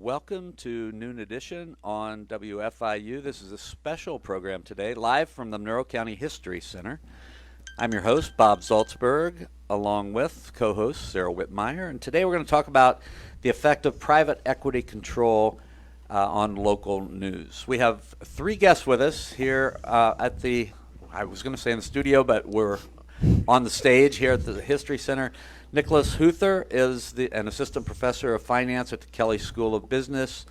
Welcome to Noon Edition on WFIU. This is a special program today, live from the Monroe County History Center. I'm your host, Bob Zaltzberg, along with co-host Sarah Whitmire, and today we're going to talk about the effect of private equity control on local news. We have three guests with us here at the, I was going to say in the studio, but we're on the stage here at the History Center. Nicholas Huther is an assistant professor of finance at the Kelley School of Business.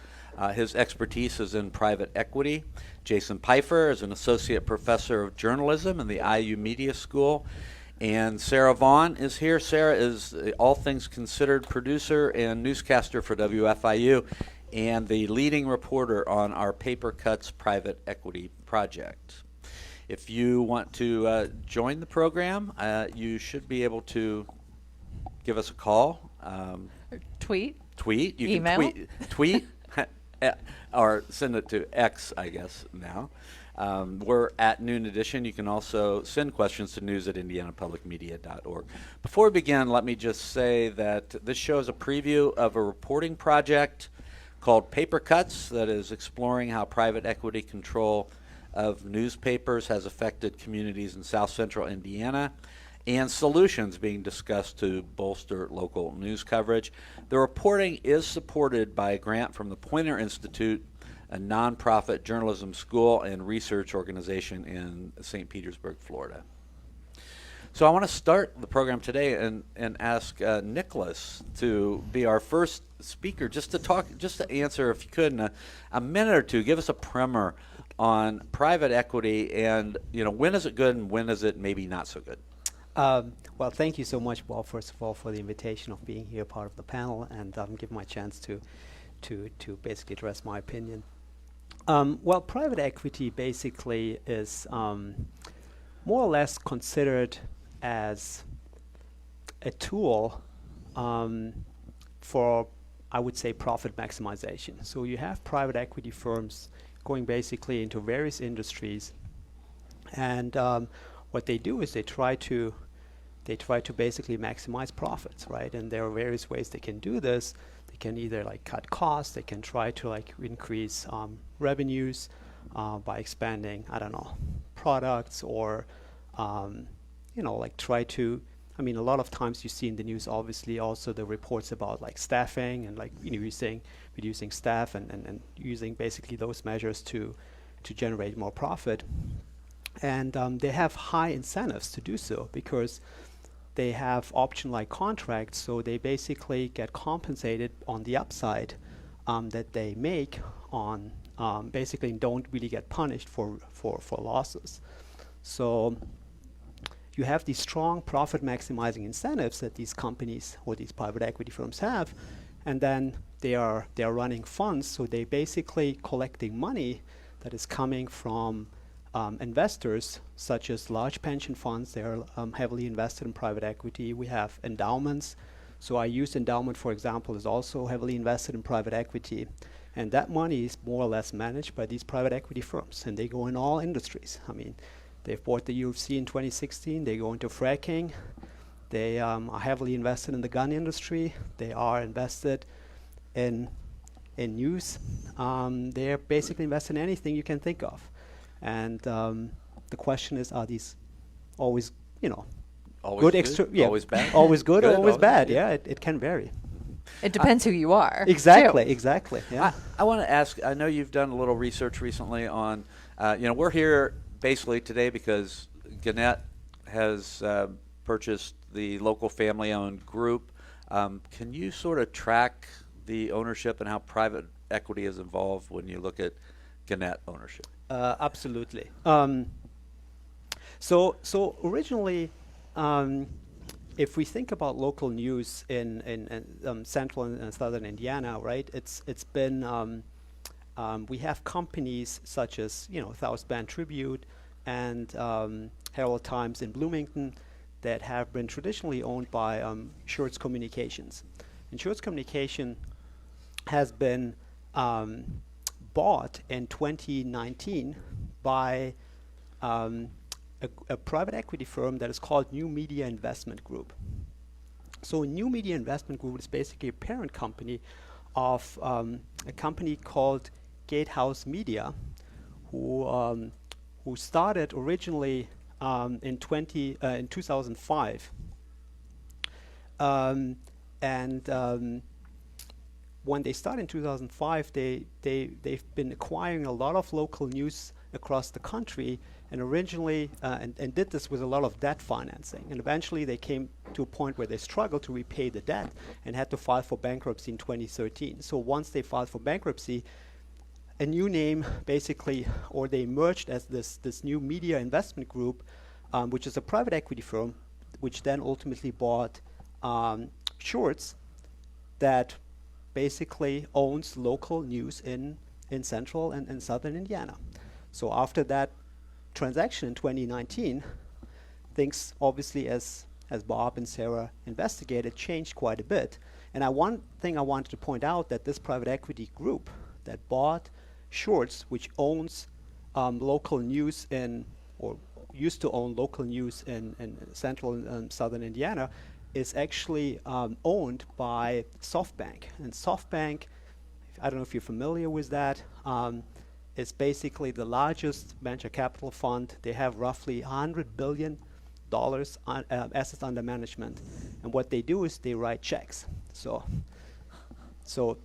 His expertise is in private equity. Jason Pfeiffer is an associate professor of journalism in the IU Media School. And Sarah Vaughn is here. Sarah is the All Things Considered producer and newscaster for WFIU and the leading reporter on our Paper Cuts private equity project. If you want to join the program, you should be able to give us a call. Tweet. You Email. can tweet or send it to X, I guess, now. We're at Noon Edition. You can also send questions to news@indianapublicmedia.org. Before we begin, let me just say that this show is a preview of a reporting project called Paper Cuts that is exploring how private equity control of newspapers has affected communities in South Central Indiana, and solutions being discussed to bolster local news coverage. The reporting is supported by a grant from the Poynter Institute, a nonprofit journalism school and research organization in St. Petersburg, Florida. So I want to start the program today and ask Nicholas to be our first speaker, just to answer, if you could, in a minute or two, give us a primer on private equity and, when is it good and when is it maybe not so good? Well, thank you so much, Bob, first of all, for the invitation of being here, part of the panel, and give my chance to basically address my opinion. Well, private equity basically is more or less considered as a tool for, I would say, profit maximization. So you have private equity firms going basically into various industries, and what they do is they try to basically maximize profits, right? And there are various ways they can do this. They can either cut costs, they can try to increase revenues by expanding, products, or try to. I mean, a lot of times you see in the news, obviously, also the reports about staffing and reducing staff and using basically those measures to generate more profit. And they have high incentives to do so because they have option-like contracts, so they basically get compensated on the upside that they make on basically don't really get punished for losses. So you have these strong profit-maximizing incentives that these companies or these private equity firms have, and then they are running funds, so they basically collecting money that is coming from investors, such as large pension funds. They're heavily invested in private equity. We have endowments. So our youth endowment, for example, is also heavily invested in private equity. And that money is more or less managed by these private equity firms. And they go in all industries. I mean, they've bought the UFC in 2016. They go into fracking. They are heavily invested in the gun industry. They are invested in news. They're basically invested in anything you can think of. And the question is, are these always, Always good? Yeah. Always bad? Always good or always bad? Yeah. Yeah, it can vary. It depends who you are. Exactly. Yeah. I want to ask, I know you've done a little research recently on, we're here basically today because Gannett has purchased the local family-owned group. Can you sort of track the ownership and how private equity is involved when you look at Gannett ownership? Absolutely. So originally, if we think about local news in central and southern Indiana, right? It's been we have companies such as South Bend Tribune and Herald-Times in Bloomington that have been traditionally owned by Schurz Communications, and Schurz Communication has been bought in 2019 by a private equity firm that is called New Media Investment Group. So New Media Investment Group is basically a parent company of a company called GateHouse Media, who started originally in 2005. When they started in 2005, they've been acquiring a lot of local news across the country, and originally and did this with a lot of debt financing. And eventually they came to a point where they struggled to repay the debt and had to file for bankruptcy in 2013. So once they filed for bankruptcy, a new name basically, or they emerged as this new media investment group, which is a private equity firm, which then ultimately bought Schurz, that basically owns local news in central and southern Indiana. So after that transaction in 2019, things obviously, as Bob and Sarah investigated, changed quite a bit. And one thing I wanted to point out, that this private equity group that bought Schurz, which owns local news or used to own local news in central and southern Indiana, is actually owned by SoftBank. And SoftBank, I don't know if you're familiar with that, is basically the largest venture capital fund. They have roughly $100 billion assets under management. And what they do is they write checks. So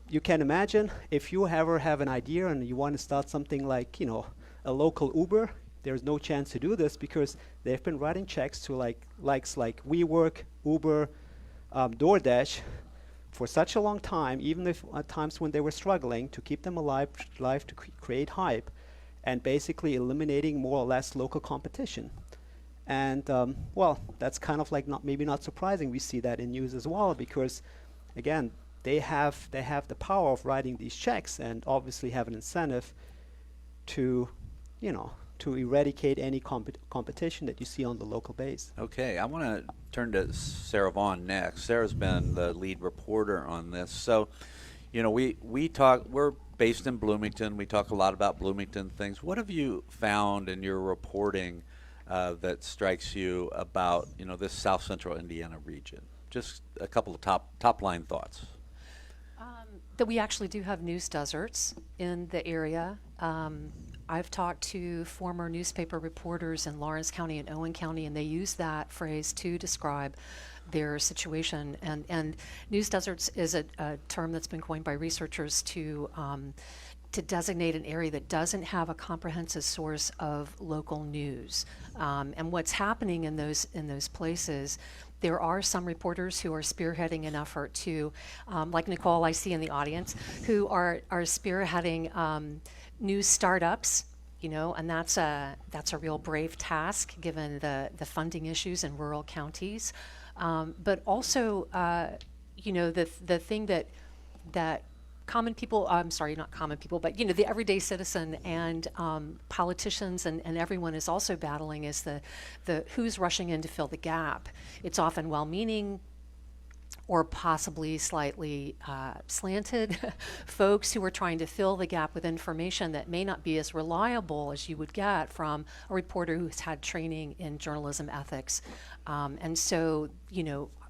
you can imagine, if you ever have an idea and you want to start something like, a local Uber, there's no chance to do this because they've been writing checks to likes like WeWork, Uber, DoorDash for such a long time, even if at times when they were struggling, to keep them alive to create hype, and basically eliminating more or less local competition. And well, that's kind of like maybe not surprising. We see that in news as well, because again, they have the power of writing these checks and obviously have an incentive to eradicate any competition that you see on the local base. Okay, I want to turn to Sarah Vaughn next. Sarah's been the lead reporter on this. So, we're based in Bloomington. We talk a lot about Bloomington things. What have you found in your reporting that strikes you about, this South Central Indiana region? Just a couple of top line thoughts. That we actually do have news deserts in the area. I've talked to former newspaper reporters in Lawrence County and Owen County, and they use that phrase to describe their situation. And news deserts is a term that's been coined by researchers to designate an area that doesn't have a comprehensive source of local news. And what's happening in those places, there are some reporters who are spearheading an effort to, like Nicole I see in the audience, who are spearheading news startups, and that's a real brave task given the funding issues in rural counties. But also, the thing that common people, I'm sorry, not common people, but the everyday citizen and politicians and everyone is also battling is the who's rushing in to fill the gap. It's often well-meaning or possibly slightly slanted folks who are trying to fill the gap with information that may not be as reliable as you would get from a reporter who's had training in journalism ethics. And so,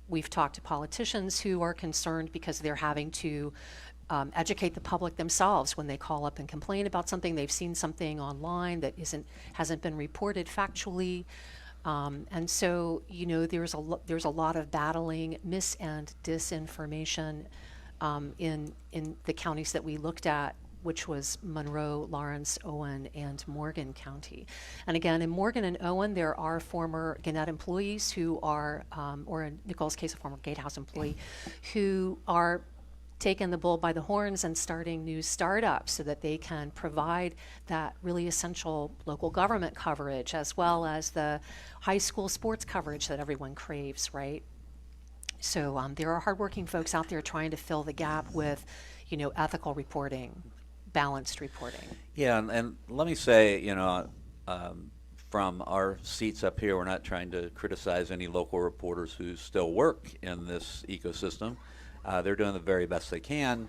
we've talked to politicians who are concerned because they're having to educate the public themselves when they call up and complain about something. They've seen something online that hasn't been reported factually. And so, there's a lot of battling mis and disinformation in the counties that we looked at, which was Monroe, Lawrence, Owen, and Morgan County. And again, in Morgan and Owen, there are former Gannett employees who are, or in Nicole's case, a former GateHouse employee, who are taking the bull by the horns and starting news startups so that they can provide that really essential local government coverage, as well as the high school sports coverage that everyone craves, right? So there are hardworking folks out there trying to fill the gap with, ethical reporting, balanced reporting. Yeah, and let me say, from our seats up here, we're not trying to criticize any local reporters who still work in this ecosystem. They're doing the very best they can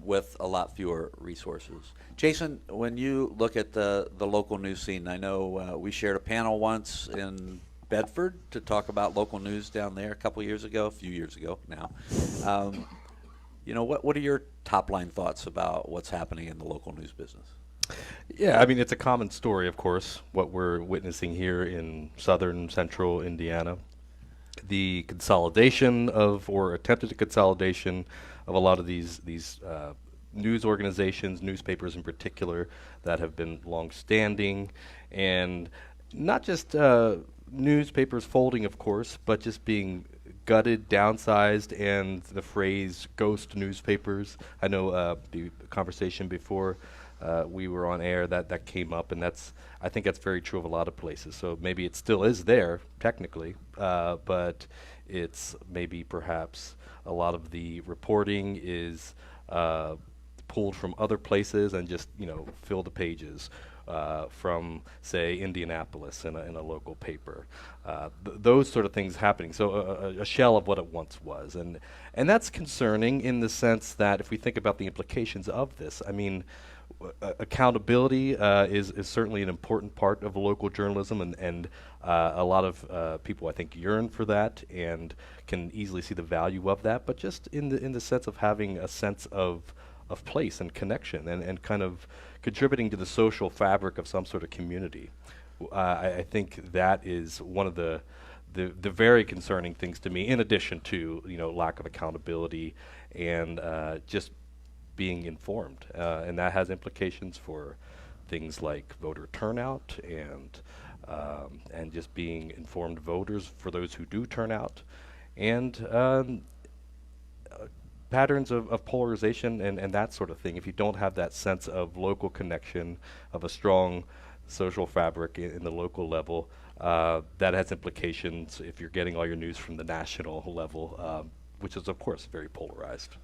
with a lot fewer resources. Jason, when you look at the local news scene, I know we shared a panel once in Bedford to talk about local news down there a few years ago now. What are your top line thoughts about what's happening in the local news business? Yeah, I mean, it's a common story, of course, what we're witnessing here in southern central Indiana. The consolidation or attempted consolidation of a lot of these news organizations, newspapers in particular, that have been long-standing, and not just newspapers folding, of course, but just being gutted, downsized, and the phrase ghost newspapers. I know the conversation before we were on air that came up, and I think that's very true of a lot of places. So maybe it still is there technically, but it's maybe perhaps a lot of the reporting is pulled from other places and just fill the pages from, say, Indianapolis in a local paper. Those sort of things happening. So a shell of what it once was, and that's concerning in the sense that if we think about the implications of this, I mean, accountability is certainly an important part of local journalism, and a lot of people, I think, yearn for that and can easily see the value of that. But just in the sense of having a sense of place and connection and kind of contributing to the social fabric of some sort of community, I think that is one of the very concerning things to me. In addition to lack of accountability and just being informed, and that has implications for things like voter turnout and just being informed voters for those who do turn out, and patterns of polarization and that sort of thing. If you don't have that sense of local connection, of a strong social fabric in the local level, that has implications if you're getting all your news from the national level, which is, of course, very polarized.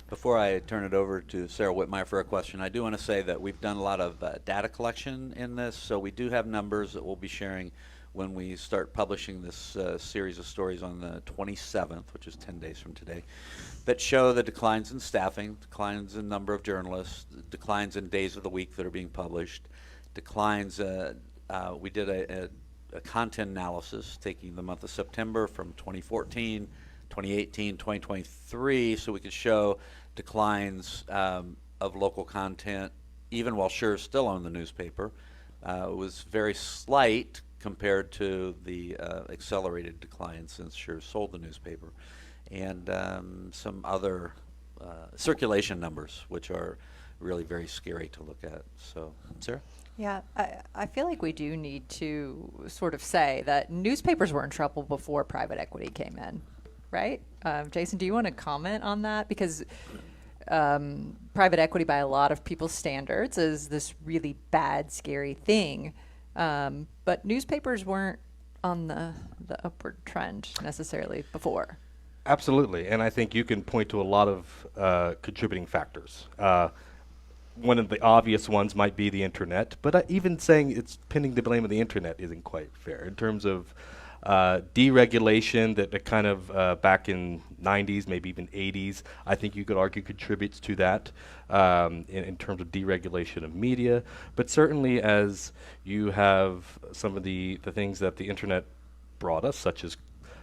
Before I turn it over to Sarah Whitmire for a question, I do want to say that we've done a lot of data collection in this, so we do have numbers that we'll be sharing when we start publishing this series of stories on the 27th, which is 10 days from today, that show the declines in staffing, declines in number of journalists, declines in days of the week that are being published, declines. We did a content analysis taking the month of September from 2014, 2018, 2023, so we could show declines of local content even while Schurz still owned the newspaper. It was very slight compared to the accelerated decline since Schurz sold the newspaper, and some other circulation numbers, which are really very scary to look at. So, Sarah? Yeah, I feel like we do need to sort of say that newspapers were in trouble before private equity came in, right? Jason, do you want to comment on that? Because private equity, by a lot of people's standards, is this really bad, scary thing. But newspapers weren't on the upward trend necessarily before. Absolutely, and I think you can point to a lot of contributing factors. One of the obvious ones might be the internet, but even saying it's pinning the blame of the internet isn't quite fair in terms of deregulation that kind of back in 90s, maybe even 80s, I think you could argue contributes to that in terms of deregulation of media. But certainly as you have some of the things that the internet brought us, such as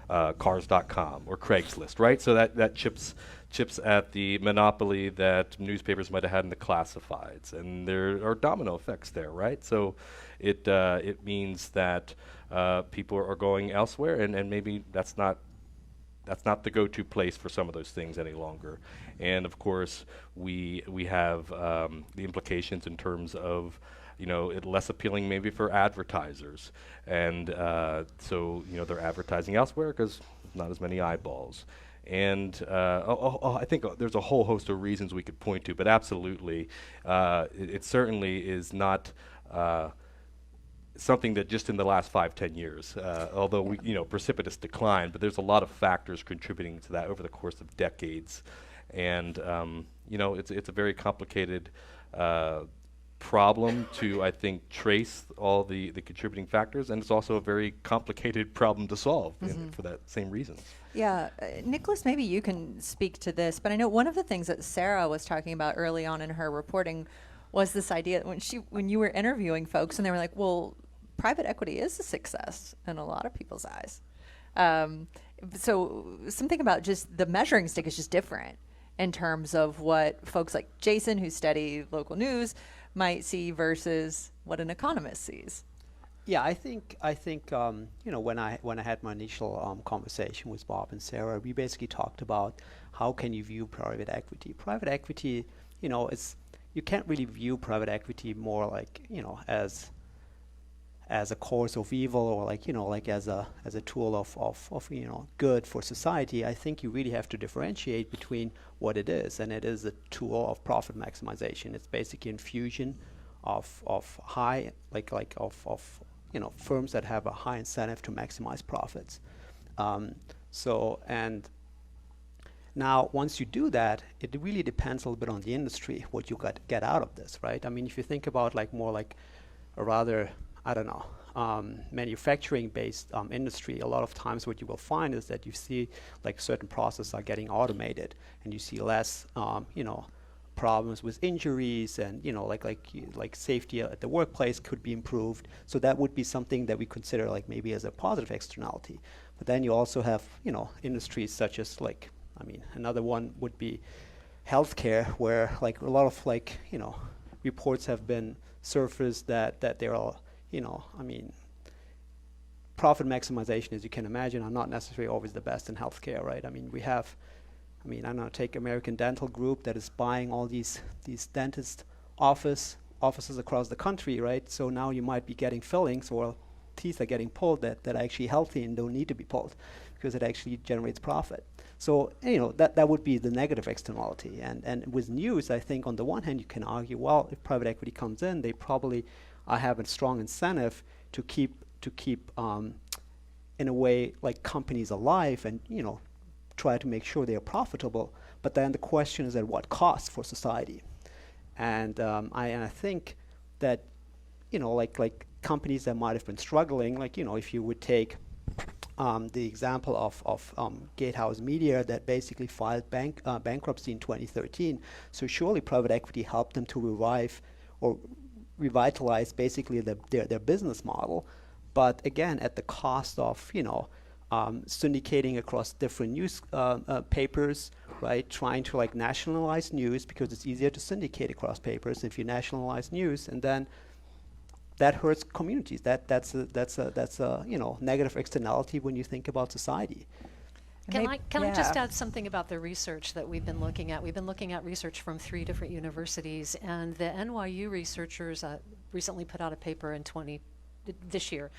cars.com or Craigslist, right? So that chips at the monopoly that newspapers might have had in the classifieds, and there are domino effects there, right? So it means that people are going elsewhere, and maybe that's not the go-to place for some of those things any longer. And of course, we have the implications in terms of it less appealing maybe for advertisers, and so they're advertising elsewhere because not as many eyeballs. And I think there's a whole host of reasons we could point to, but absolutely, it certainly is not something that just in the last 5-10 years, although we precipitous decline, but there's a lot of factors contributing to that over the course of decades, and it's a very complicated problem to, I think, trace all the contributing factors, and it's also a very complicated problem to solve for that same reason. Yeah, Nicholas, maybe you can speak to this, but I know one of the things that Sarah was talking about early on in her reporting was this idea when you were interviewing folks and they were like, well, private equity is a success in a lot of people's eyes. So something about just the measuring stick is just different. in terms of what folks like Jason, who study local news, might see versus what an economist sees? Yeah, I think when I had my initial conversation with Bob and Sarah, we basically talked about how can you view private equity. Private equity, you can't really view private equity more like as a cause of evil, or like as a tool of good for society. I think you really have to differentiate between what it is, and it is a tool of profit maximization. It's basically infusion of high firms that have a high incentive to maximize profits. And now once you do that, it really depends a little bit on the industry what you get out of this, right? I mean, if you think about more like a rather, I don't know, manufacturing-based industry, a lot of times what you will find is that you see like certain processes are getting automated, and you see less, problems with injuries, and like safety at the workplace could be improved. So that would be something that we consider like maybe as a positive externality. But then you also have industries such as another one would be healthcare, where like a lot of reports have been surfaced that there are profit maximization, as you can imagine, are not necessarily always the best in healthcare, right? I mean, I don't know, take American Dental Group that is buying all these dentist offices across the country, right? So now you might be getting fillings or teeth are getting pulled that are actually healthy and don't need to be pulled, because it actually generates profit. So that would be the negative externality. And with news, I think on the one hand you can argue, well, if private equity comes in, they probably have a strong incentive to keep in a way like companies alive, and try to make sure they are profitable. But then the question is at what cost for society? And I think that like companies that might have been struggling, if you would take the example of GateHouse Media that basically filed bankruptcy in 2013. So surely private equity helped them to revive or revitalize basically their business model, but again at the cost of syndicating across different news papers, right? Trying to nationalize news, because it's easier to syndicate across papers if you nationalize news, and then that hurts communities. That's a negative externality when you think about society. Can I just add something about the research that we've been looking at? We've been looking at research from 3 different universities, and the NYU researchers recently put out a paper this year,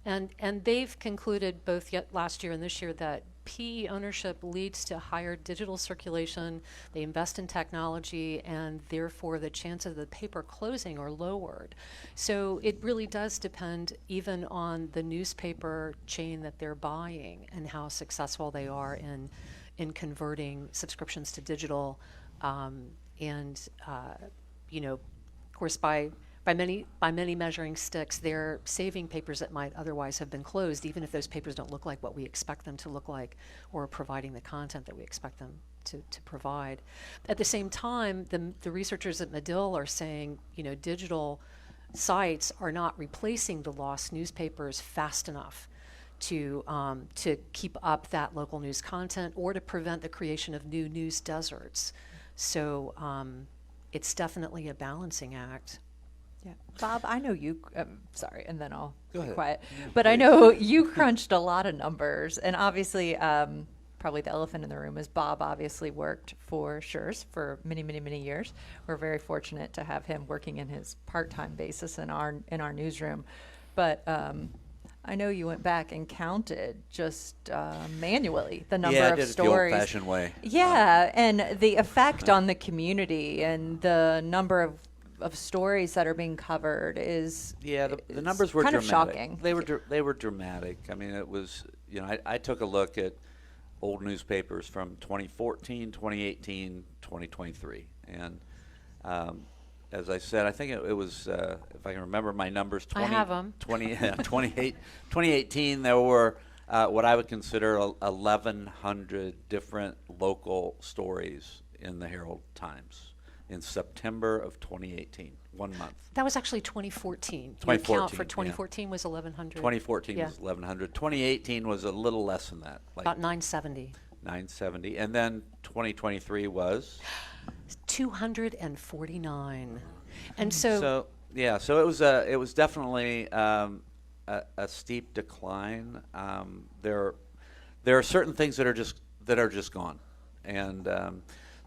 and they've concluded both last year and this year that PE ownership leads to higher digital circulation. They invest in technology, and therefore the chances of the paper closing are lowered. So it really does depend even on the newspaper chain that they're buying and how successful they are in converting subscriptions to digital. Of course, by many measuring sticks, they're saving papers that might otherwise have been closed, even if those papers don't look like what we expect them to look like, or providing the content that we expect them to provide. At the same time, the researchers at Medill are saying, digital sites are not replacing the lost newspapers fast enough to keep up that local news content or to prevent the creation of new news deserts. So it's definitely a balancing act. Yeah, Bob, I know you. Sorry, and then I'll Go be ahead. quiet. But I know you crunched a lot of numbers, and obviously, probably the elephant in the room is Bob. Obviously, worked for Schurz for many, many, many years. We're very fortunate to have him working in his part-time basis in our newsroom. But I know you went back and counted just manually the number I of did stories. it the old-fashioned way. Yeah, and the effect on the community and the number of stories that are being covered is the numbers were kind dramatic. of shocking. They were dramatic. I mean, it was I took a look at old newspapers from 2014, 2018, 2023, and as I said, I think it was if I can remember my numbers. 2018, there were what I would consider 1,100 different local stories in the Herald-Times. In September of 2018, 1 month. That was actually 2014. 2014, Your count for 2014 was 1,100. 2014 Yeah. was 1,100. 2018 was a little less than that. About 970. 970. And then 2023 was? 249. And so, So it was definitely a steep decline. There are certain things that are just gone, and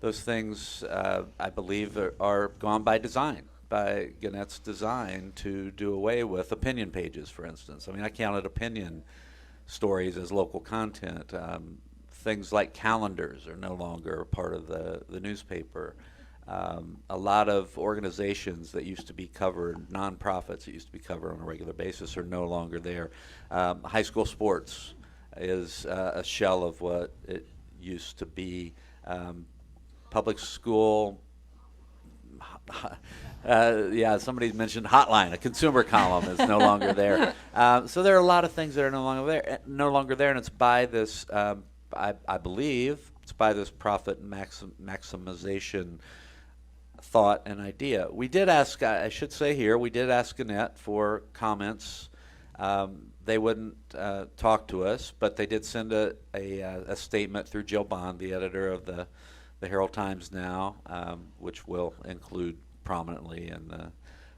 those things I believe are gone by design, by Gannett's design to do away with opinion pages, for instance. I mean, I counted opinion stories as local content. Things like calendars are no longer a part of the newspaper. A lot of organizations that used to be covered, nonprofits that used to be covered on a regular basis, are no longer there. High school sports is a shell of what it used to be. Public school, somebody mentioned Hotline, a consumer column is no longer there. So there are a lot of things that are no longer there, and it's by this, I believe, it's by this profit maximization thought and idea. We did ask, I should say here, we did ask Gannett for comments. They wouldn't talk to us, but they did send a statement through Jill Bond, the editor of the Herald-Times now, which will include prominently in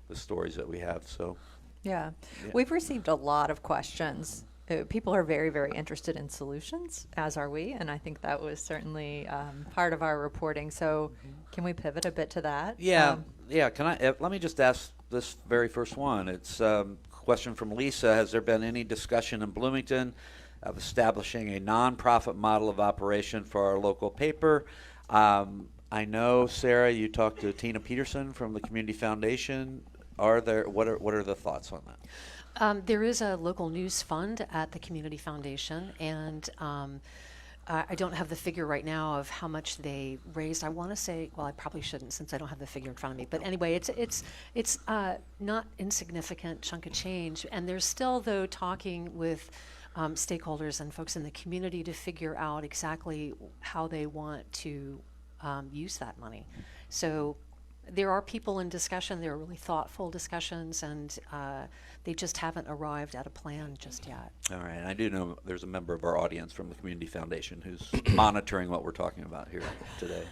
the stories that we have. So, Yeah. We've received a lot of questions. People are very, very interested in solutions, as are we, and I think that was certainly part of our reporting. So can we pivot a bit to that? Yeah. Can I? Let me just ask this very first one. It's a question from Lisa. Has there been any discussion in Bloomington of establishing a nonprofit model of operation for our local paper? I know, Sarah, you talked to Tina Peterson from the Community Foundation. What are the thoughts on that? there is a local news fund at the Community Foundation, and I don't have the figure right now of how much they raised. I want to say, well, I probably shouldn't since I don't have the figure in front of me. But anyway, it's not insignificant chunk of change, and they're still though talking with stakeholders and folks in the community to figure out exactly how they want to use that money. So there are people in discussion. There are really thoughtful discussions, and they just haven't arrived at a plan just yet. All right. I do know there's a member of our audience from the Community Foundation who's monitoring what we're talking about here today.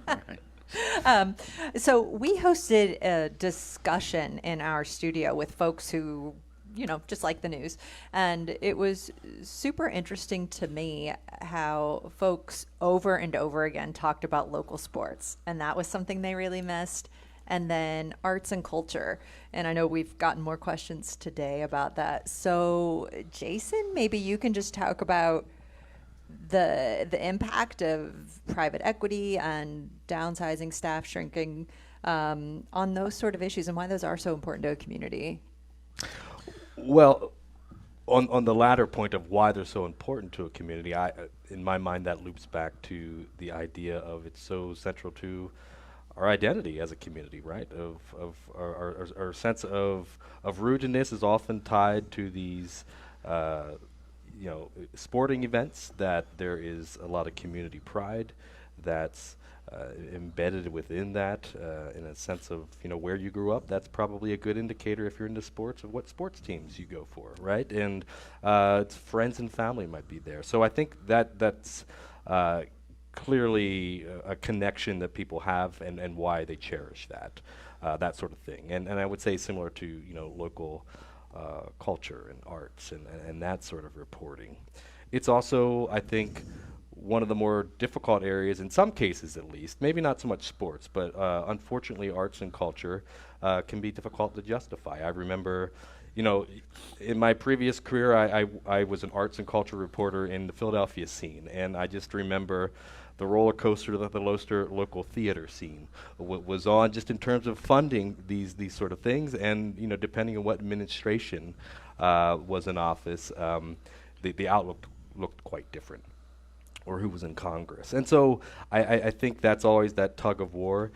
All right. So we hosted a discussion in our studio with folks who, you know, just like the news. And it was super interesting to me how folks over and over again talked about local sports. And that was something they really missed. And then arts and culture. And I know we've gotten more questions today about that. So Jason, maybe you can just talk about the impact of private equity and downsizing, staff shrinking, on those sort of issues and why those are so important to a community. Well, on the latter point of why they're so important to a community, in my mind, that loops back to the idea of it's so central to our identity as a community, right? Of our sense of rootedness is often tied to these, sporting events, that there is a lot of community pride that's embedded within that, in a sense of where you grew up. That's probably a good indicator if you're into sports of what sports teams you go for, right? And it's friends and family might be there. So I think that's clearly a connection that people have and why they cherish that sort of thing. And I would say similar to local culture and arts and that sort of reporting. It's also, I think, one of the more difficult areas, in some cases at least, maybe not so much sports, but unfortunately arts and culture can be difficult to justify. I remember, in my previous career, I was an arts and culture reporter in the Philadelphia scene, and I just remember the roller coaster that the local theater scene was on, just in terms of funding these sort of things, and depending on what administration was in office, the outlook looked quite different, or who was in Congress. And so I think that's always that tug of war,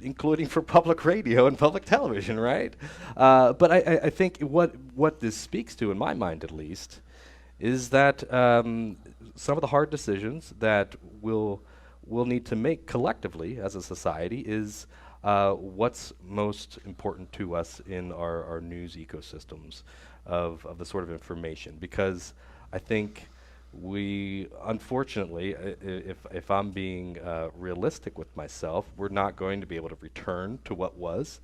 including for public radio and public television, right? But I think what this speaks to, in my mind at least, is that some of the hard decisions that we'll need to make collectively as a society is what's most important to us in our news ecosystems of the sort of information. Because I think we unfortunately, if I'm being realistic with myself, we're not going to be able to return to what was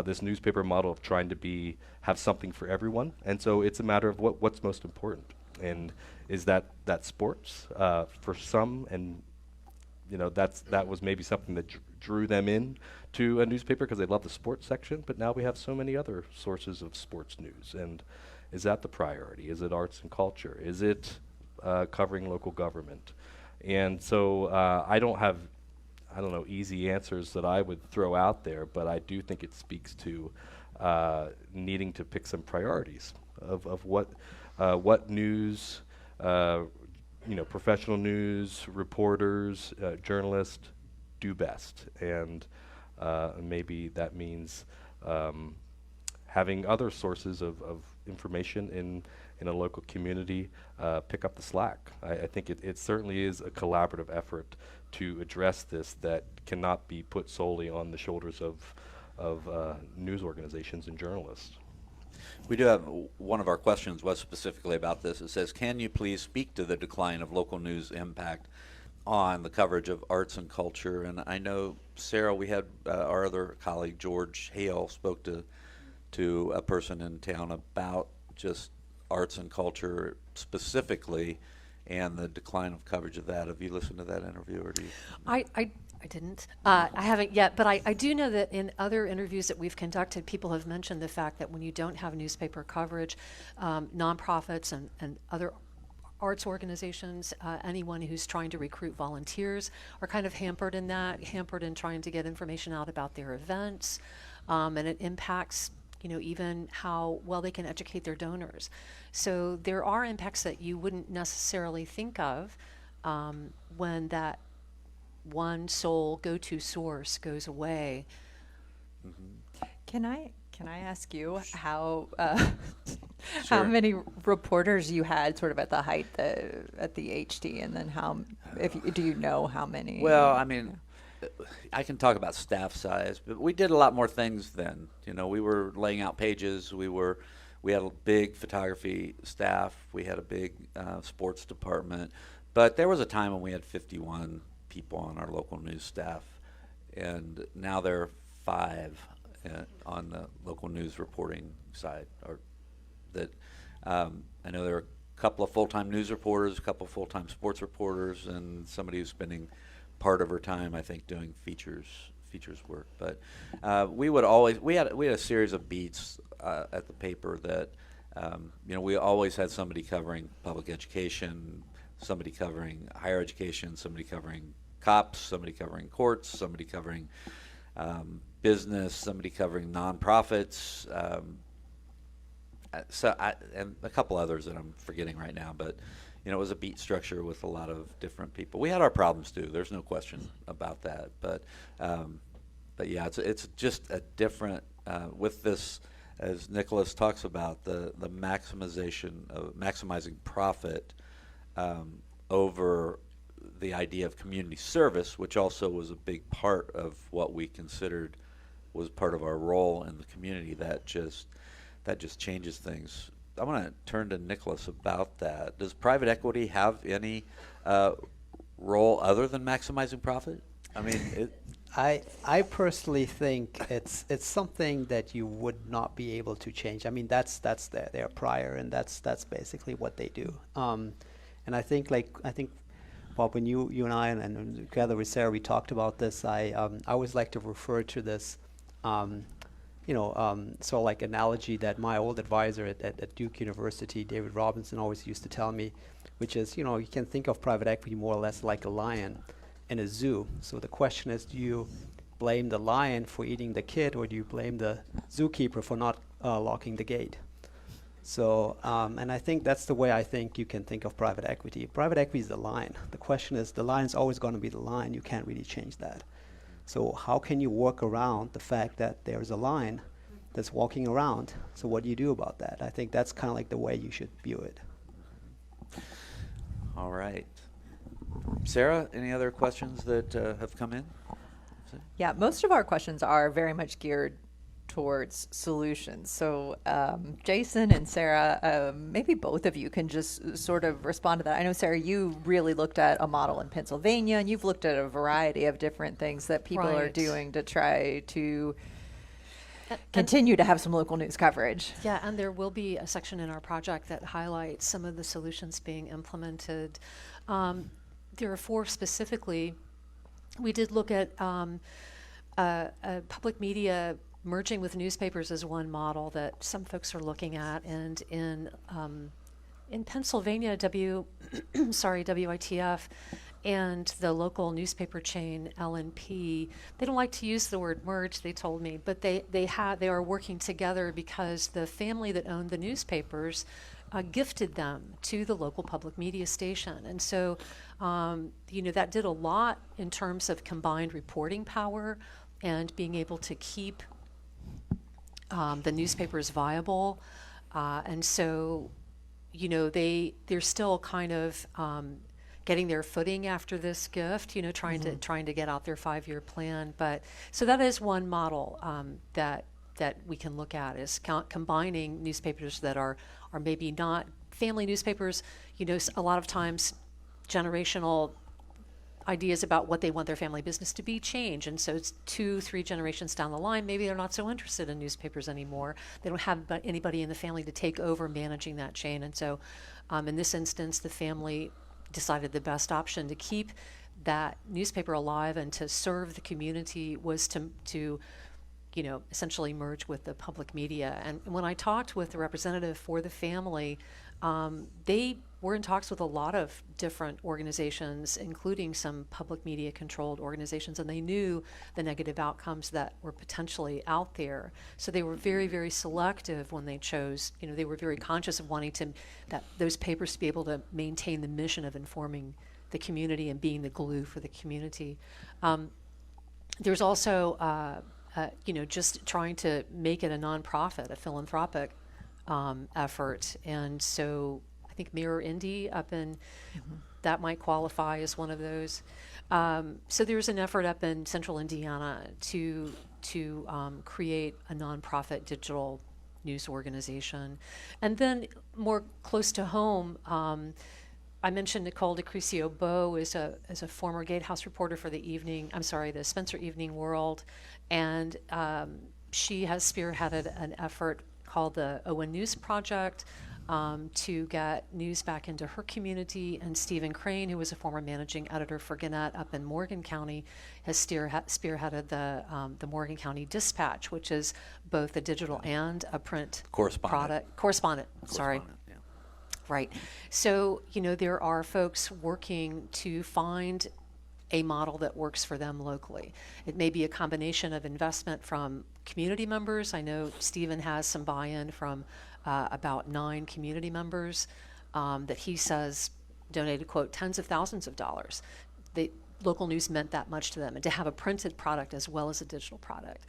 this newspaper model of trying to have something for everyone. And so it's a matter of what's most important, and is that sports for some, and that was maybe something that drew them in to a newspaper because they love the sports section. But now we have so many other sources of sports news, and is that the priority? Is it arts and culture? Is it covering local government? And so I don't know, easy answers that I would throw out there, but I do think it speaks to needing to pick some priorities of what news, professional news, reporters, journalists do best. And maybe that means having other sources of information in a local community pick up the slack. I think it certainly is a collaborative effort to address this that cannot be put solely on the shoulders of news organizations and journalists. We do have one of our questions was specifically about this. It says, can you please speak to the decline of local news impact on the coverage of arts and culture? And I know, Sarah, we had our other colleague, George Hale, spoke to a person in town about just arts and culture specifically and the decline of coverage of that. Have you listened to that interview, or do you? I didn't. I haven't yet, but I do know that in other interviews that we've conducted, people have mentioned the fact that when you don't have newspaper coverage, nonprofits and other arts organizations, anyone who's trying to recruit volunteers are kind of hampered in trying to get information out about their events, and it impacts even how well they can educate their donors. So there are impacts that you wouldn't necessarily think of when that one sole go-to source goes away. Mm-hmm. Can I ask you how Sure. how many reporters you had sort of at the height at the HT, and then do you know how many? Well, I mean, I can talk about staff size, but we did a lot more things then. We were laying out pages. We had a big photography staff. We had a big sports department. But there was a time when we had 51 people on our local news staff, and now there are 5 on the local news reporting side. I know there are a couple of full-time news reporters, a couple of full-time sports reporters, and somebody who's spending part of her time, I think, doing features work. But we had a series of beats at the paper that we always had somebody covering public education, somebody covering higher education, somebody covering cops, somebody covering courts, somebody covering business, somebody covering nonprofits, and a couple others that I'm forgetting right now. But it was a beat structure with a lot of different people. We had our problems too. There's no question about that. But yeah, it's just a different with this, as Nicholas talks about, the maximization of maximizing profit over the idea of community service, which also was a big part of what we considered was part of our role in the community. That just changes things. I want to turn to Nicholas about that. Does private equity have any role other than maximizing profit? I mean, I personally think it's something that you would not be able to change. I mean, that's their prior, and that's basically what they do. And I think Bob, when you and I and together with Sarah, we talked about this. I always like to refer to this, sort of like analogy that my old advisor at Duke University, David Robinson, always used to tell me, which is, you can think of private equity more or less like a lion in a zoo. So the question is, do you blame the lion for eating the kid, or do you blame the zookeeper for not locking the gate? So, and I think that's the way I think you can think of private equity. Private equity is the lion. The question is, the lion's always going to be the lion. You can't really change that. So how can you work around the fact that there's a lion that's walking around? So what do you do about that? I think that's kind of like the way you should view it. All right. Sarah, any other questions that have come in? Yeah, most of our questions are very much geared towards solutions. So Jason and Sarah, maybe both of you can just sort of respond to that. I know, Sarah, you really looked at a model in Pennsylvania, and you've looked at a variety of different things that people are Right. doing to try to And- continue to have some local news coverage. Yeah, and there will be a section in our project that highlights some of the solutions being implemented. There are 4 specifically. We did look at public media merging with newspapers as one model that some folks are looking at, and in Pennsylvania, WITF and the local newspaper chain LNP, they don't like to use the word merge, they told me, but they are working together because the family that owned the newspapers gifted them to the local public media station. And so, that did a lot in terms of combined reporting power and being able to keep the newspapers viable. And so, they're still kind of getting their footing after this gift, trying to get out their 5-year plan. But so that is one model that we can look at, is combining newspapers that are maybe not family newspapers. A lot of times generational ideas about what they want their family business to be change, and so it's 2-3 generations down the line, maybe they're not so interested in newspapers anymore. They don't have anybody in the family to take over managing that chain, and so in this instance the family decided the best option to keep that newspaper alive and to serve the community was to essentially merge with the public media. And when I talked with the representative for the family, they were in talks with a lot of different organizations, including some public media controlled organizations, and they knew the negative outcomes that were potentially out there. So they were very, very selective when they chose, they were very conscious of wanting those papers to be able to maintain the mission of informing the community and being the glue for the community. There's also, just trying to make it a nonprofit, a philanthropic effort. And so I think Mirror Indy up in, that might qualify as one of those. So there's an effort up in central Indiana to create a nonprofit digital news organization. And then more close to home, I mentioned Nicole DeCrisio-Bow is a former GateHouse reporter for the Spencer Evening World, and she has spearheaded an effort called the Owen News Project to get news back into her community. And Stephen Crane, who was a former managing editor for Gannett up in Morgan County, has spearheaded the Morgan County Dispatch, which is both a digital and a print Correspondent. Correspondent. Sorry. Yeah. Right. So, there are folks working to find a model that works for them locally. It may be a combination of investment from community members. I know Stephen has some buy-in from about 9 community members that he says donated, quote, tens of thousands of dollars. Local news meant that much to them, and to have a printed product as well as a digital product.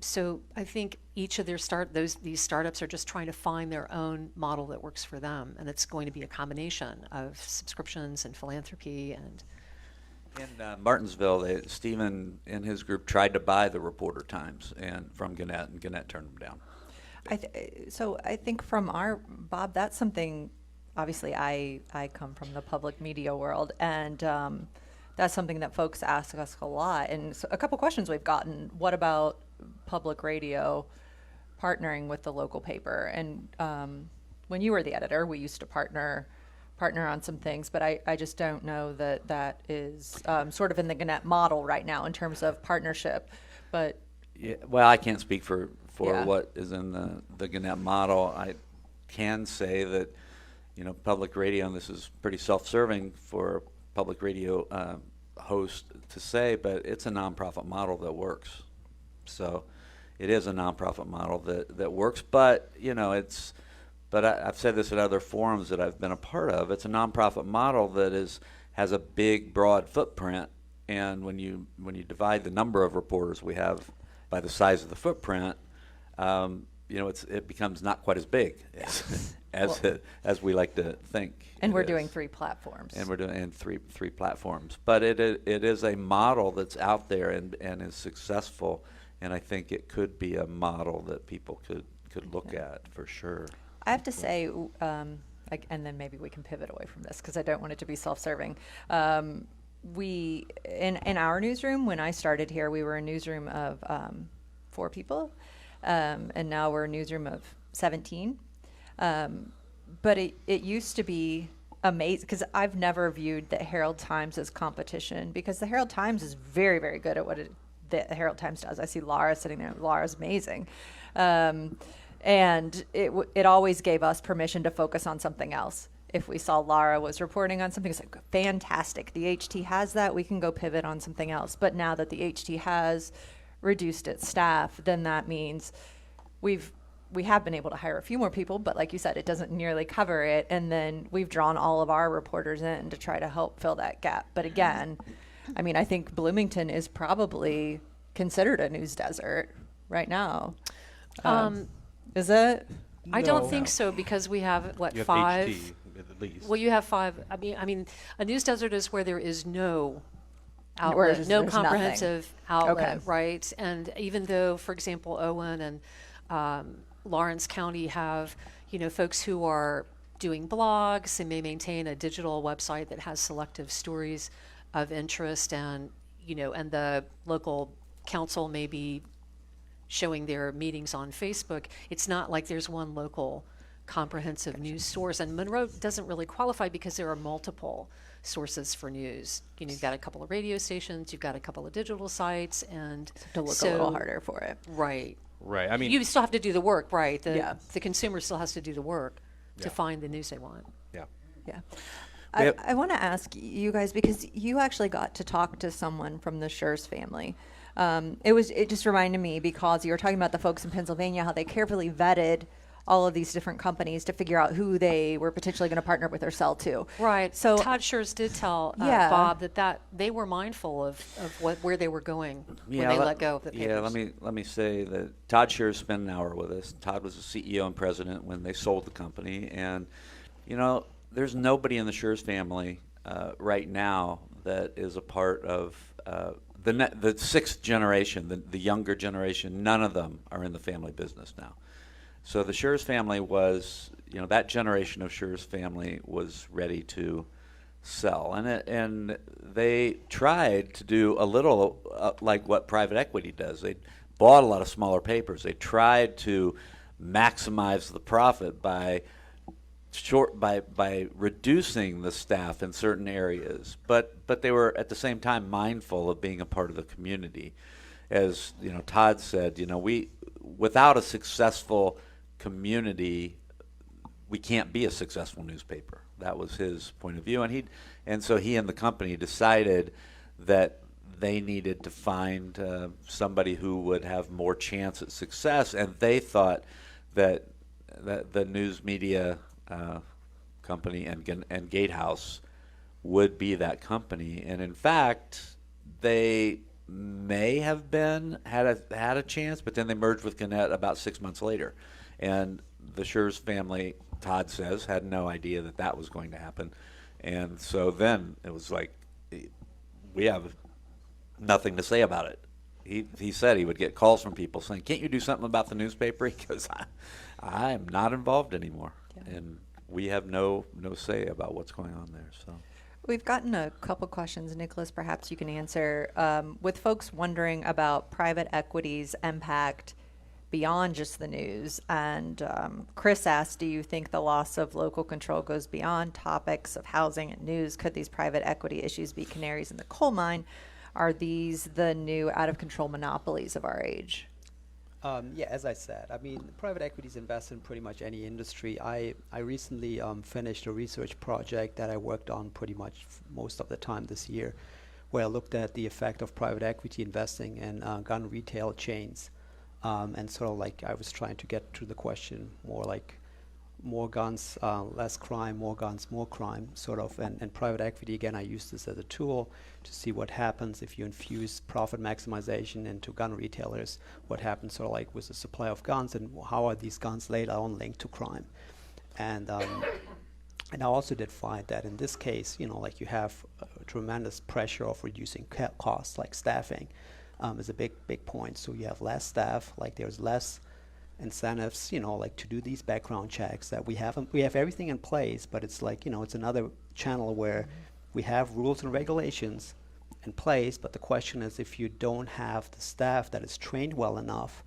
So I think each of these startups are just trying to find their own model that works for them, and it's going to be a combination of subscriptions and philanthropy. And in Martinsville, Stephen and his group tried to buy the Reporter-Times from Gannett, and Gannett turned them down. So I think from Bob, that's something, obviously I come from the public media world, and that's something that folks ask us a lot. And so a couple questions we've gotten: what about public radio partnering with the local paper? And when you were the editor, we used to partner on some things, but I just don't know that is sort of in the Gannett model right now in terms of partnership. But yeah, well, I can't speak for Yeah. what is in the Gannett model. I can say that, public radio, and this is pretty self-serving for a public radio host to say, but it's a nonprofit model that works. So it is a nonprofit model that works, but, I've said this at other forums that I've been a part of. It's a nonprofit model that has a big, broad footprint, and when you divide the number of reporters we have by the size of the footprint, it becomes not quite as big as we like to think. And it we're is. doing 3 platforms. And we're doing three platforms, but it is a model that's out there and is successful, and I think it could be a model that people could look at for sure. I have to say, and then maybe we can pivot away from this because I don't want it to be self-serving. We in our newsroom, when I started here, we were a newsroom of 4 people, and now we're a newsroom of 17. But it used to be amazing because I've never viewed the Herald-Times as competition, because the Herald-Times is very, very good at what the Herald-Times does. I see Laura sitting there. Laura's amazing. And it always gave us permission to focus on something else. If we saw Laura was reporting on something, it's like, fantastic, the HT has that, we can go pivot on something else. But now that the HT has reduced its staff, then that means we have been able to hire a few more people, but like you said, it doesn't nearly cover it. And then we've drawn all of our reporters in to try to help fill that gap. But again, I mean, I think Bloomington is probably considered a news desert right now. Is it? I don't think so, because we have, You have 5? HT at least. Well, you have 5. I mean, a news desert is where there is no Where outlet, there's no nothing. comprehensive outlet, Okay. right? And even though, for example, Owen and Lawrence County have, folks who are doing blogs and may maintain a digital website that has selective stories of interest, and and the local council may be showing their meetings on Facebook, it's not like there's one local comprehensive news source. And Monroe doesn't really qualify because there are multiple sources for news. You've got a couple of radio stations, you've got a couple of digital sites, and To look a little harder for it. Right. Right. I mean, You still have to do the work, right? Yeah. The consumer still has to do the work to Yeah. find the news they want. yeah. Yeah. We have- I want to ask you guys, because you actually got to talk to someone from the Schurz family. It just reminded me, because you were talking about the folks in Pennsylvania, how they carefully vetted all of these different companies to figure out who they were potentially going to partner with or sell to. Right. So Todd Schurz did tell Yeah. Bob that they were mindful of where they were going when they let go of the papers. Yeah, let me say that Todd Schurz spent an hour with us. Todd was the CEO and president when they sold the company, and there's nobody in the Schurz family right now that is a part of the 6th generation, the younger generation. None of them are in the family business now. So the Schurz family was, that generation of Schurz family was ready to sell, and they tried to do a little like what private equity does. They bought a lot of smaller papers. They tried to maximize the profit by reducing the staff in certain areas, but they were at the same time mindful of being a part of the community. As Todd said, without a successful community, we can't be a successful newspaper. That was his point of view, and so he and the company decided that they needed to find somebody who would have more chance at success, and they thought that the news media company and GateHouse would be that company. And in fact, they may have had a chance, but then they merged with Gannett about 6 months later. And the Schurz family, Todd says, had no idea that was going to happen. And so then it was like, we have nothing to say about it. He said he would get calls from people saying, "Can't you do something about the newspaper?" He goes, I'm not involved anymore. Yeah. And we have no say about what's going on there. So we've gotten a couple questions, Nicholas, perhaps you can answer, with folks wondering about private equity's impact beyond just the news. And Chris asked, do you think the loss of local control goes beyond topics of housing and news? Could these private equity issues be canaries in the coal mine? Are these the new out-of-control monopolies of our age? Yeah, as I said, I mean, private equities invest in pretty much any industry. I recently finished a research project that I worked on pretty much most of the time this year, where I looked at the effect of private equity investing in gun retail chains. And sort of like I was trying to get to the question more like, more guns, less crime, more guns, more crime, sort of. And private equity, again, I use this as a tool to see what happens if you infuse profit maximization into gun retailers, what happens sort of like with the supply of guns, and how are these guns later on linked to crime. And and I also did find that in this case, like you have a tremendous pressure of reducing costs, like staffing is a big point. So you have less staff, like there's less incentives, like to do these background checks that we have everything in place, but it's like, it's another channel where we have rules and regulations in place, but the question is if you don't have the staff that is trained well enough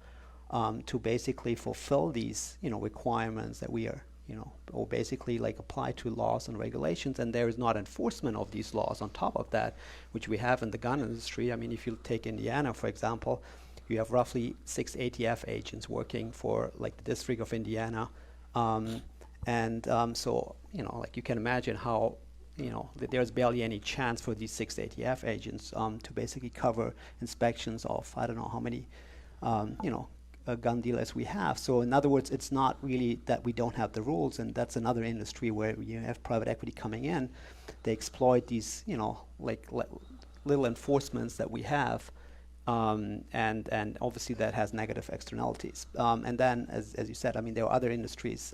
to basically fulfill these, requirements that we are, or basically like apply to laws and regulations, and there is not enforcement of these laws on top of that, which we have in the gun industry. I mean, if you take Indiana, for example, you have roughly 6 ATF agents working for like the District of Indiana. So, like you can imagine how, that there's barely any chance for these 6 ATF agents to basically cover inspections of, I don't know how many, gun dealers we have. So in other words, it's not really that we don't have the rules, and that's another industry where you have private equity coming in. They exploit these, like little enforcements that we have, and obviously that has negative externalities. And then, as you said, I mean, there are other industries.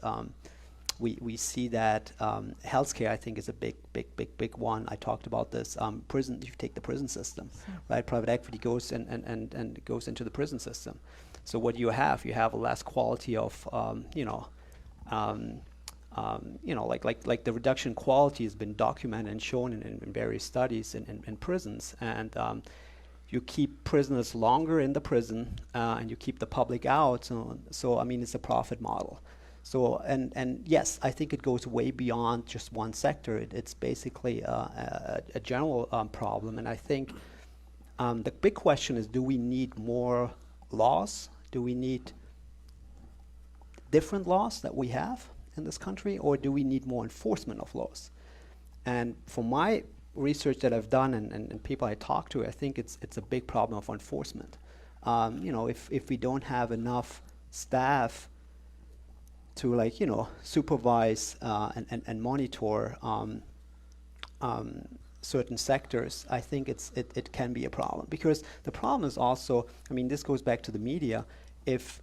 We see that healthcare, I think, is a big one. I talked about this. Prison, if you take the prison system, right? Private equity goes and goes into the prison system. So what you have a less quality of, like the reduction quality has been documented and shown in various studies in prisons, and you keep prisoners longer in the prison, and you keep the public out. So I mean, it's a profit model. So and yes, I think it goes way beyond just one sector. It's basically a general problem, and I think the big question is: do we need more laws? Do we need different laws that we have in this country, or do we need more enforcement of laws? And from my research that I've done and people I talk to, I think it's a big problem of enforcement. If we don't have enough staff to supervise and monitor certain sectors, I think it can be a problem. Because the problem is also, I mean, this goes back to the media. If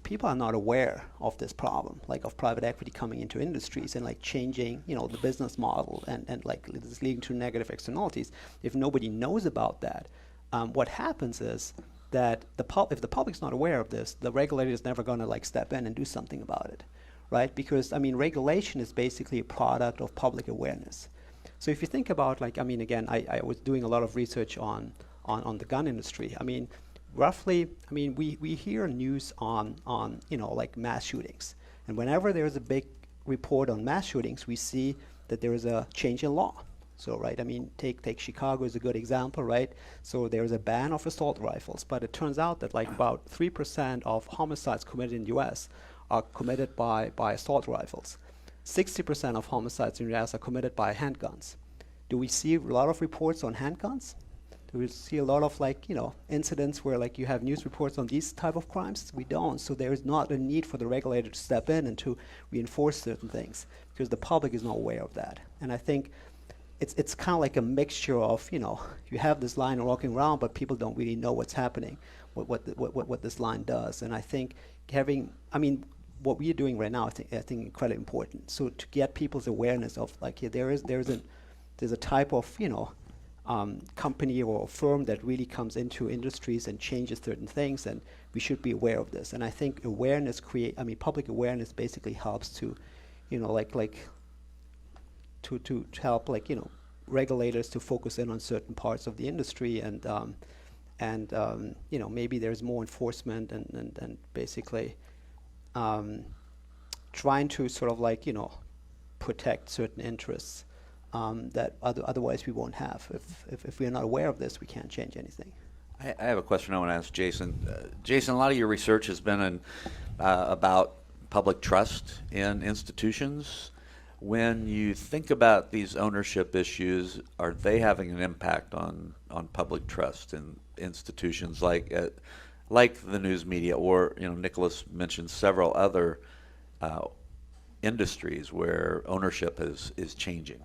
people are not aware of this problem, like of private equity coming into industries and like changing, the business model and like this is leading to negative externalities, if nobody knows about that, what happens is that if the public's not aware of this, the regulator is never going to like step in and do something about it, right? Because I mean, regulation is basically a product of public awareness. So if you think about again, I was doing a lot of research on the gun industry. I mean, roughly, we hear news on like mass shootings, and whenever there's a big report on mass shootings, we see that there is a change in law. So right, I mean, take Chicago as a good example, right? So there's a ban of assault rifles, but it turns out that like about 3% of homicides committed in the U.S. are committed by assault rifles. 60% of homicides in the U.S. are committed by handguns. Do we see a lot of reports on handguns? Do we see a lot of incidents where you have news reports on these type of crimes? We don't. So there is not a need for the regulator to step in and to reinforce certain things because the public is not aware of that. And I think it's kind of like a mixture of, you have this line walking around, but people don't really know what's happening, what this line does. And I think what we are doing right now, I think incredibly important. So to get people's awareness of there's a type of company or firm that really comes into industries and changes certain things, and we should be aware of this. And I think public awareness basically helps to, to help regulators to focus in on certain parts of the industry, and maybe there's more enforcement and basically trying to sort of protect certain interests that otherwise we won't have. If we're not aware of this, we can't change anything. I have a question I want to ask Jason. Jason, a lot of your research has been about public trust in institutions. When you think about these ownership issues, are they having an impact on public trust in institutions like the news media, or Nicholas mentioned several other industries where ownership is changing?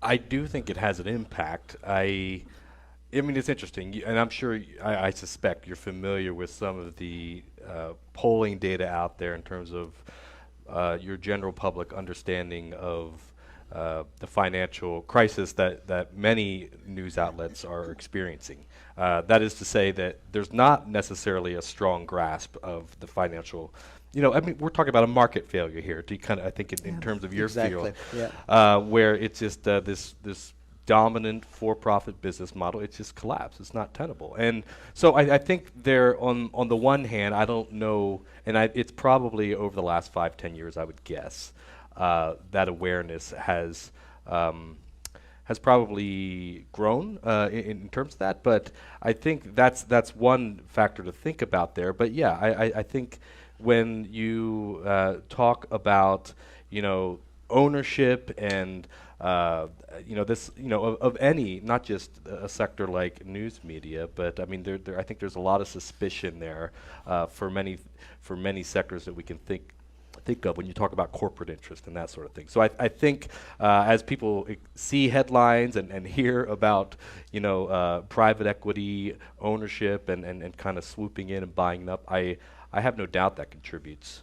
I do think it has an impact. I mean, it's interesting, and I'm sure, I suspect you're familiar with some of the polling data out there in terms of your general public understanding of the financial crisis that many news outlets are experiencing. That is to say that there's not necessarily a strong grasp of the financial. I mean, we're talking about a market failure here. To kind of, I think, in terms of your Exactly, field, where it's just this dominant for-profit business model, it's just collapsed. It's not tenable. And so I think there, on the one hand, I don't know, and it's probably over the last 5-10 years, I would guess, that awareness has probably grown in terms of that. But I think that's one factor to think about there. But yeah, I think when you talk about ownership and this of any, not just a sector like news media, but I mean I think there's a lot of suspicion there for many sectors that we can think of when you talk about corporate interest and that sort of thing. So I think as people see headlines and hear about private equity ownership and kind of swooping in and buying up, I have no doubt that contributes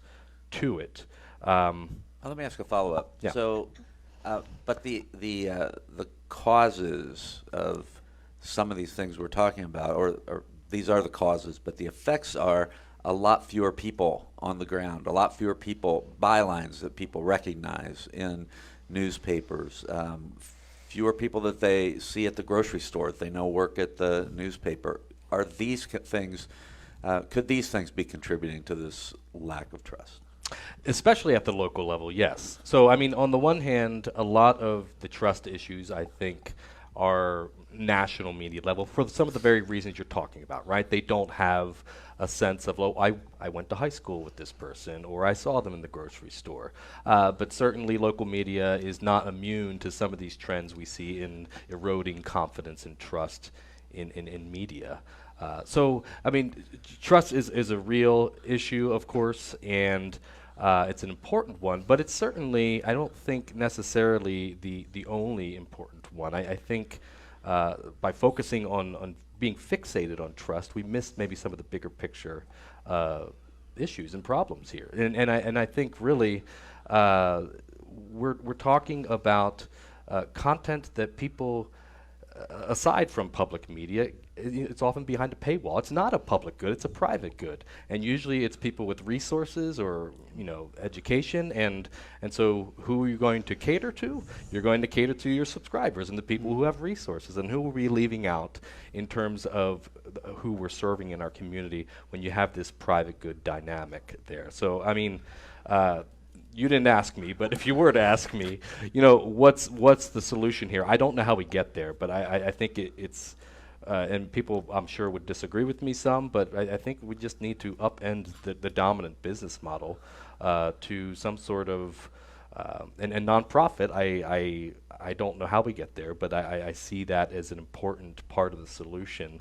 to it. Let me ask a follow-up. Yeah. So, but the causes of some of these things we're talking about, or these are the causes, but the effects are a lot fewer people on the ground, a lot fewer bylines that people recognize in newspapers, fewer people that they see at the grocery store that they know work at the newspaper. Are these things, could these things be contributing to this lack of trust? Especially at the local level, yes. So, I mean, on the one hand, a lot of the trust issues, I think, are national media level for some of the very reasons you're talking about, right? They don't have a sense of, I went to high school with this person, or I saw them in the grocery store. But certainly local media is not immune to some of these trends we see in eroding confidence and trust in media. So, I mean, trust is a real issue, of course, and it's an important one, but it's certainly, I don't think, necessarily the only important one. I think by focusing on being fixated on trust, we missed maybe some of the bigger picture issues and problems here. And I think really we're talking about content that people, aside from public media, it's often behind a paywall. It's not a public good, it's a private good. And usually it's people with resources or education, and so who are you going to cater to? You're going to cater to your subscribers and the people who have resources. And who are we leaving out in terms of who we're serving in our community when you have this private good dynamic there? So, I mean, you didn't ask me, but if you were to ask me, what's the solution here? I don't know how we get there, but I think it's, and people I'm sure would disagree with me some, but I think we just need to upend the dominant business model to some sort of, and nonprofit. I don't know how we get there, but I see that as an important part of the solution,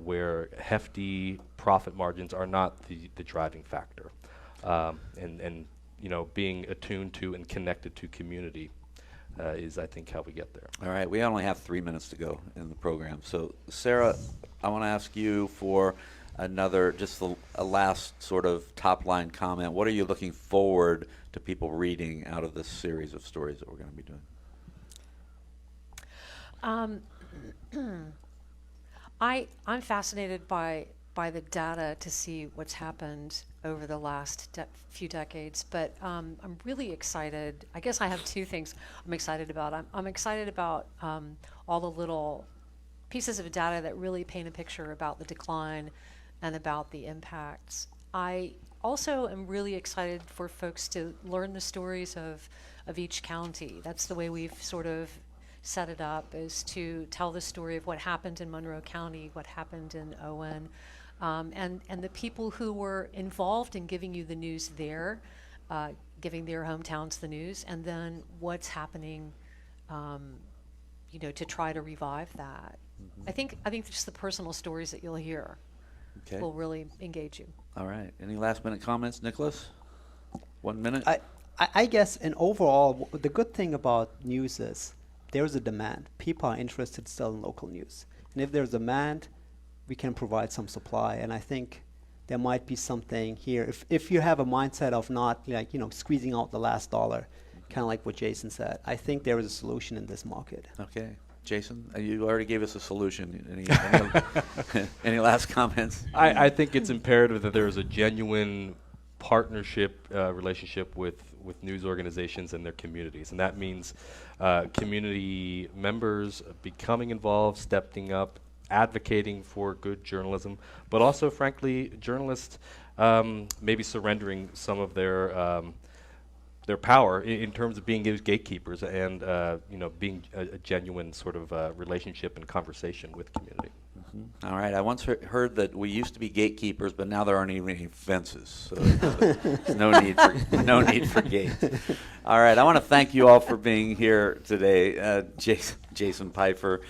where hefty profit margins are not the driving factor, and being attuned to and connected to community is, I think, how we get there. All right, we only have 3 minutes to go in the program. So, Sarah, I want to ask you for a last sort of top-line comment. What are you looking forward to people reading out of this series of stories that we're going to be doing? I'm fascinated by the data to see what's happened over the last few decades, but I'm really excited. I guess I have two things I'm excited about. I'm excited about all the little pieces of data that really paint a picture about the decline and about the impacts. I also am really excited for folks to learn the stories of each county. That's the way we've sort of set it up, is to tell the story of what happened in Monroe County, what happened in Owen, and the people who were involved in giving you the news there, giving their hometowns the news, and then what's happening, to try to revive that. Mm-hmm. I think just the personal stories that you'll hear will really engage you. All right. Any last minute comments, Nicholas? 1 minute. I guess, and overall, the good thing about news is there's a demand. People are interested still in local news. And if there's demand, we can provide some supply. And I think there might be something here. If you have a mindset of not like, squeezing out the last dollar, kind of like what Jason said, I think there is a solution in this market. Okay. Jason, you already gave us a solution. Any last comments? I think it's imperative that there is a genuine partnership relationship with news organizations and their communities. And that means community members becoming involved, stepping up, advocating for good journalism, but also, frankly, journalists maybe surrendering some of their power in terms of being gatekeepers and being a genuine sort of relationship and conversation with community. Mm-hmm. All right. I once heard that we used to be gatekeepers, but now there aren't even any fences, so there's no need for gates. All right. I want to thank you all for being here today, Jason Pfeiffer,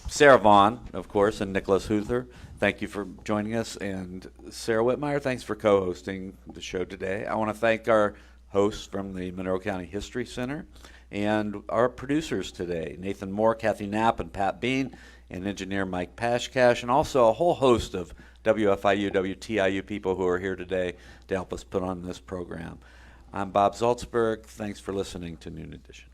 Sarah Vaughn, of course, and Nicholas Huther. Thank you for joining us, and Sarah Whitmire, thanks for co-hosting the show today. I want to thank our hosts from the Monroe County History Center and our producers today, Nathan Moore, Kathy Knapp, and Pat Bean, and engineer Mike Pashkash, and also a whole host of WFIU, WTIU people who are here today to help us put on this program. I'm Bob Zaltzberg. Thanks for listening to Noon Edition.